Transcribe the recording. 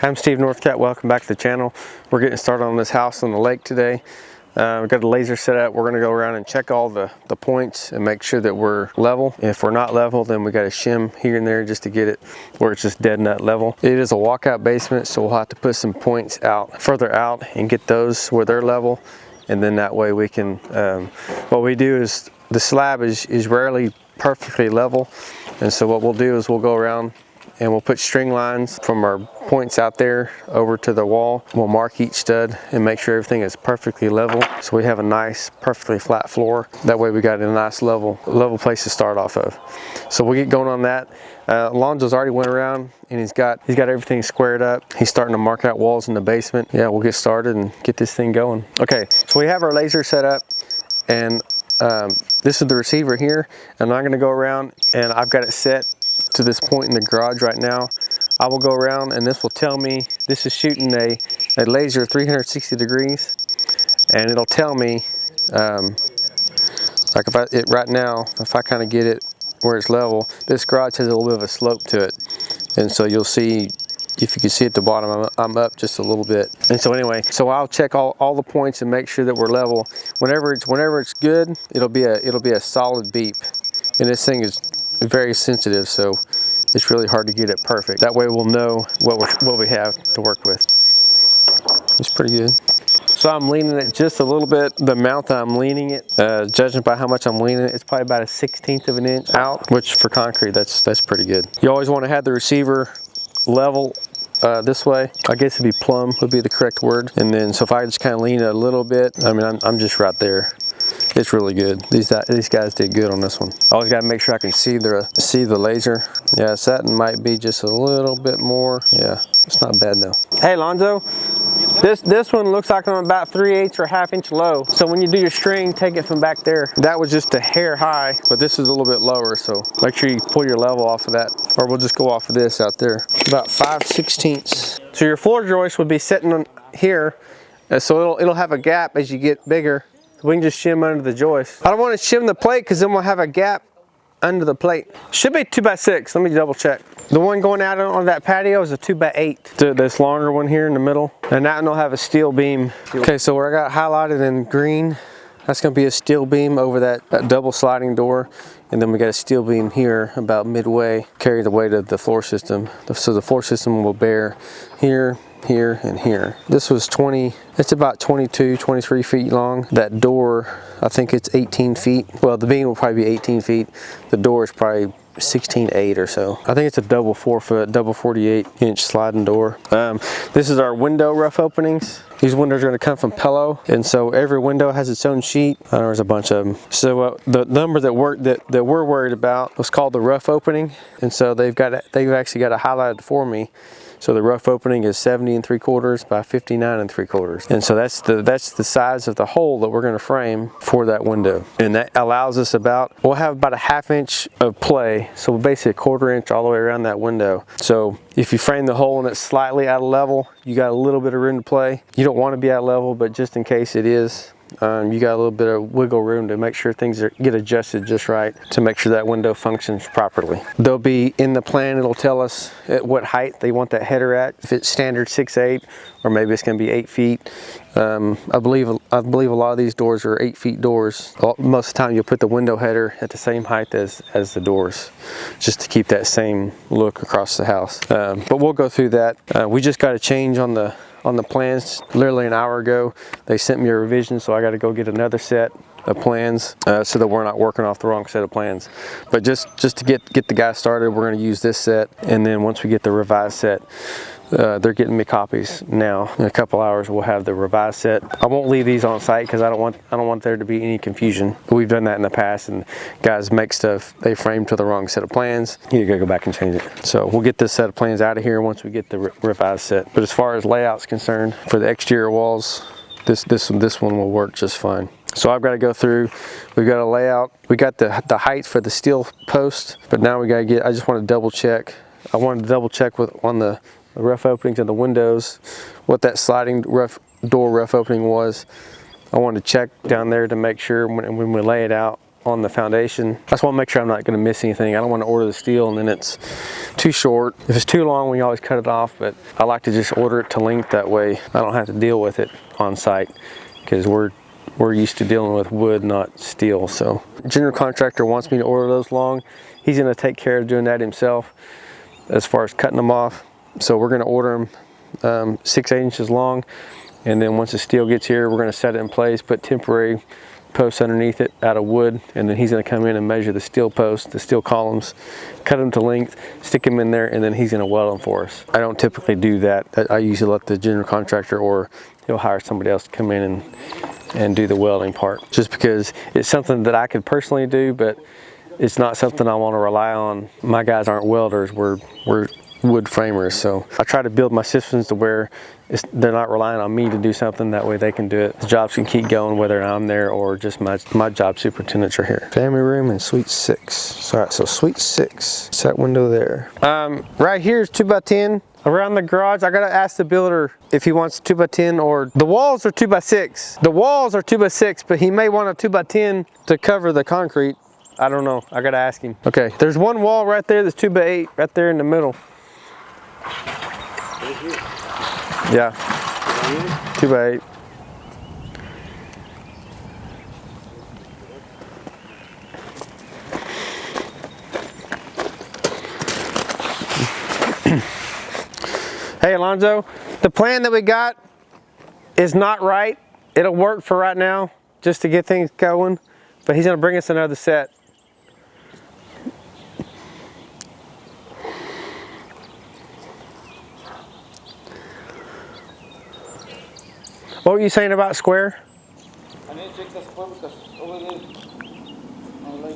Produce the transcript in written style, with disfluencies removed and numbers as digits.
I'm Steve Northcat. Welcome back to the channel. We're getting started on this house on the lake today. We've got the laser set up. We're going to go around and check all the points and make sure that we're level. If we're not level, then we got to shim here and there just to get it where it's just dead nut level. It is a walkout basement, so we'll have to put some points out further out and get those where they're level, and then that way we can what we do is the slab is rarely perfectly level, and so what we'll do is we'll go around and we'll put string lines from our points out there over to the wall. We'll mark each stud and make sure everything is perfectly level, so we have a nice, perfectly flat floor. That way we got a nice level place to start off of. So we'll get going on that. Alonzo's already went around and he's got everything squared up. He's starting to mark out walls in the basement. Yeah, we'll get started and get this thing going. Okay, so we have our laser set up, and this is the receiver here. And I'm gonna go around, and I've got it set to this point in the garage right now. I will go around and this will tell me, this is shooting a laser 360 degrees, and it'll tell me, like right now, if I kind of get it where it's level, this garage has a little bit of a slope to it. And so you'll see, if you can see at the bottom, I'm up just a little bit. And so anyway, so I'll check all the points and make sure that we're level. Whenever it's good, it'll be a solid beep. And this thing is very sensitive, so it's really hard to get it perfect. That way we'll know what we have to work with. It's pretty good. So I'm leaning it just a little bit. The amount that I'm leaning it, judging by how much I'm leaning it, it's probably about a 1/16 of an inch out, which for concrete, that's pretty good. You always want to have the receiver level this way. I guess it'd be plumb would be the correct word. And then, so if I just kind of lean it a little bit, I mean, I'm just right there. It's really good. These guys did good on this one. I always got to make sure I can see the laser. Yeah, that might be just a little bit more. Yeah, it's not bad though. Hey, Lonzo, this one looks like I'm about 3/8 or 1/2 inch low. So when you do your string, take it from back there. That was just a hair high, but this is a little bit lower. So make sure you pull your level off of that, or we'll just go off of this out there. About 5/16. So your floor joist would be sitting on here, so it'll have a gap as you get bigger. We can just shim under the joist. I don't want to shim the plate because then we'll have a gap under the plate. Should be 2x6. Let me double check. The one going out on that patio is a 2x8. This longer one here in the middle, and that one will have a steel beam. Okay, so where I got highlighted in green, that's going to be a steel beam over that double sliding door. And then we got a steel beam here about midway, carry the weight of the floor system. So the floor system will bear here, here, and here. This was it's about 22, 23 feet long. That door, I think it's 18 feet. Well, the beam will probably be 18 feet. The door is probably 16.8 or so. I think it's a double 4-foot, double 48-inch sliding door. This is our window rough openings. These windows are going to come from Pello, and so every window has its own sheet. There's a bunch of them. So the number that we're worried about was called the rough opening, and so they've actually got it highlighted for me. So the rough opening is 70 3/4 by 59 3/4, and so that's the size of the hole that we're going to frame for that window, and that allows us we'll have about a 1/2 inch of play, so basically a 1/4 inch all the way around that window. So if you frame the hole and it's slightly out of level, you got a little bit of room to play. You don't want to be out of level, but just in case it is, you got a little bit of wiggle room to make sure things get adjusted just right to make sure that window functions properly. They'll be in the plan, it'll tell us at what height they want that header at. If it's standard 6'8", or maybe it's going to be 8 feet. I believe a lot of these doors are 8 feet doors. Most of the time you'll put the window header at the same height as the doors, just to keep that same look across the house. But we'll go through that. We just got a change on the plans literally an hour ago. They sent me a revision, so I got to go get another set of plans so that we're not working off the wrong set of plans. But just to get the guys started, we're going to use this set, and then once we get the revised set, they're getting me copies now. In a couple hours we'll have the revised set. I won't leave these on site because I don't want there to be any confusion. We've done that in the past, and guys make stuff, they frame to the wrong set of plans. You gotta go back and change it. So we'll get this set of plans out of here once we get the revised set. But as far as layout's concerned, for the exterior walls, this one will work just fine. So I've got to go through, we've got a layout, we got the height for the steel post, but now I just want to double check. I wanted to double check on the rough openings and the windows, what that sliding door rough opening was. I wanted to check down there to make sure when we lay it out on the foundation. I just want to make sure I'm not going to miss anything. I don't want to order the steel and then it's too short. If it's too long, we always cut it off, but I like to just order it to length. That way I don't have to deal with it on site, because we're used to dealing with wood, not steel. So general contractor wants me to order those long. He's going to take care of doing that himself as far as cutting them off. So we're going to order them 6 8 inches long, and then once the steel gets here, we're going to set it in place, put temporary posts underneath it out of wood, and then he's going to come in and measure the steel posts, the steel columns, cut them to length, stick them in there, and then he's going to weld them for us. I don't typically do that. I usually let the general contractor, or he'll hire somebody else to come in and do the welding part, just because it's something that I could personally do, but it's not something I want to rely on. My guys aren't welders, we're wood framers, so I try to build my systems to where they're not relying on me to do something. That way they can do it. The jobs can keep going whether I'm there or just my job superintendents are here. Family room and suite 6. All right, so suite 6, it's that window there. Right here is 2x10. Around the garage, I gotta ask the builder if he wants 2x10, or the walls are 2x6. The walls are 2x6, but he may want a 2x10 to cover the concrete. I don't know, I gotta ask him. Okay, there's one wall right there that's 2x8, right there in the middle. Yeah, 2x8. Hey Alonzo, the plan that we got is not right. It'll work for right now, just to get things going, but he's gonna bring us another set. What were you saying about square? I need to check the square because over there, I like.